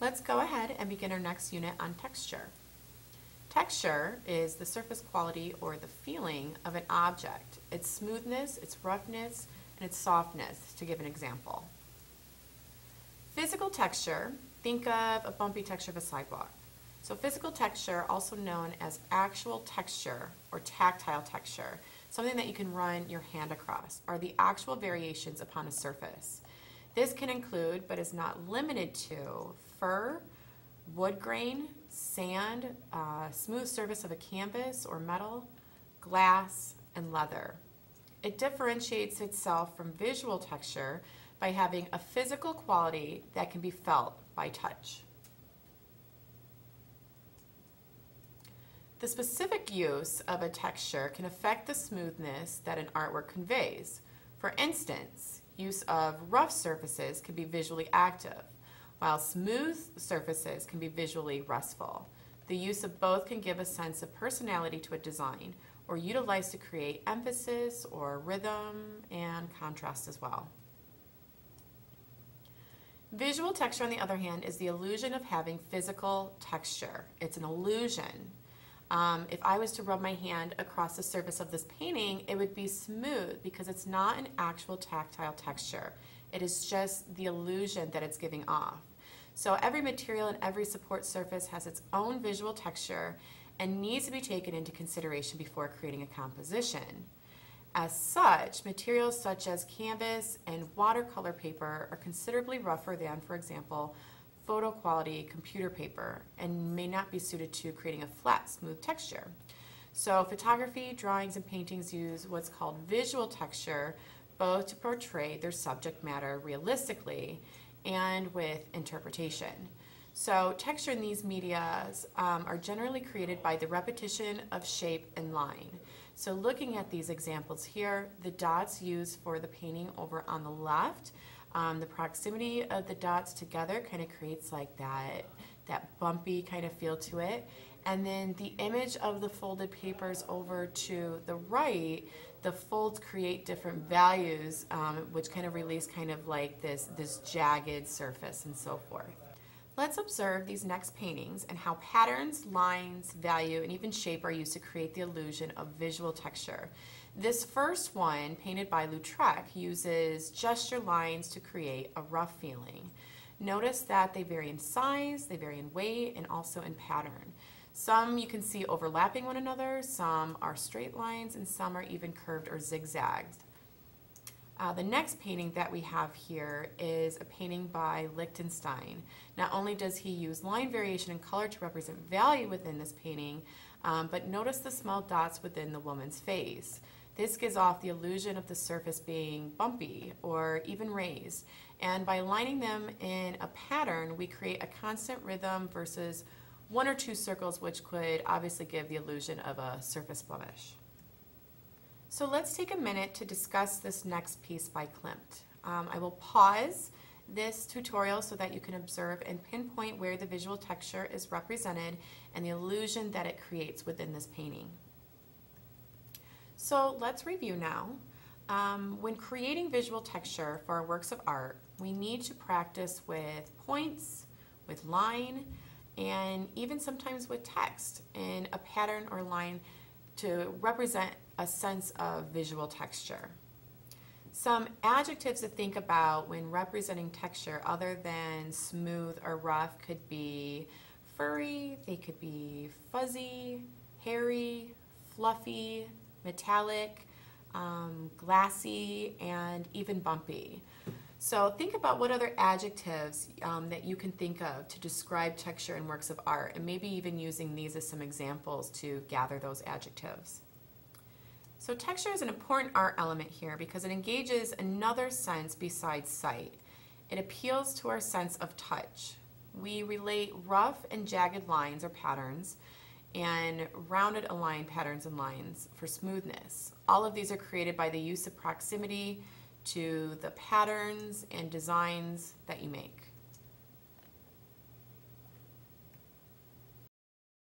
Let's go ahead and begin our next unit on texture. Texture is the surface quality or the feeling of an object, its smoothness, its roughness, and its softness, to give an example. Physical texture, think of a bumpy texture of a sidewalk. So physical texture, also known as actual texture or tactile texture, something that you can run your hand across, are the actual variations upon a surface. This can include, but is not limited to, fur, wood grain, sand, smooth surface of a canvas or metal, glass, and leather. It differentiates itself from visual texture by having a physical quality that can be felt by touch. The specific use of a texture can affect the smoothness that an artwork conveys. For instance, use of rough surfaces can be visually active, while smooth surfaces can be visually restful. The use of both can give a sense of personality to a design, or utilized to create emphasis or rhythm and contrast as well. Visual texture, on the other hand, is the illusion of having physical texture. It's an illusion. If I was to rub my hand across the surface of this painting, it would be smooth because it's not an actual tactile texture. It is just the illusion that it's giving off. So every material and every support surface has its own visual texture and needs to be taken into consideration before creating a composition. As such, materials such as canvas and watercolor paper are considerably rougher than, for example, photo quality computer paper and may not be suited to creating a flat, smooth texture. So photography, drawings, and paintings use what's called visual texture, both to portray their subject matter realistically and with interpretation. So texture in these medias are generally created by the repetition of shape and line. So looking at these examples here, the dots used for the painting over on the left, the proximity of the dots together kind of creates like that bumpy kind of feel to it. And then the image of the folded papers over to the right, the folds create different values, which kind of release kind of like this jagged surface and so forth. Let's observe these next paintings and how patterns, lines, value, and even shape are used to create the illusion of visual texture. This first one, painted by Lautrec, uses gesture lines to create a rough feeling. Notice that they vary in size, they vary in weight, and also in pattern. Some you can see overlapping one another, some are straight lines, and some are even curved or zigzagged. The next painting that we have here is a painting by Lichtenstein. Not only does he use line variation and color to represent value within this painting, but notice the small dots within the woman's face. This gives off the illusion of the surface being bumpy or even raised. And by lining them in a pattern, we create a constant rhythm versus one or two circles, which could obviously give the illusion of a surface blemish. So let's take a minute to discuss this next piece by Klimt. I will pause this tutorial so that you can observe and pinpoint where the visual texture is represented and the illusion that it creates within this painting. So let's review now. When creating visual texture for our works of art, we need to practice with points, with line, and even sometimes with text in a pattern or line to represent a sense of visual texture. Some adjectives to think about when representing texture other than smooth or rough could be furry, they could be fuzzy, hairy, fluffy, metallic, glassy, and even bumpy. So think about what other adjectives that you can think of to describe texture in works of art, and maybe even using these as some examples to gather those adjectives. So texture is an important art element here because it engages another sense besides sight. It appeals to our sense of touch. We relate rough and jagged lines or patterns and rounded aligned patterns and lines for smoothness. All of these are created by the use of proximity to the patterns and designs that you make.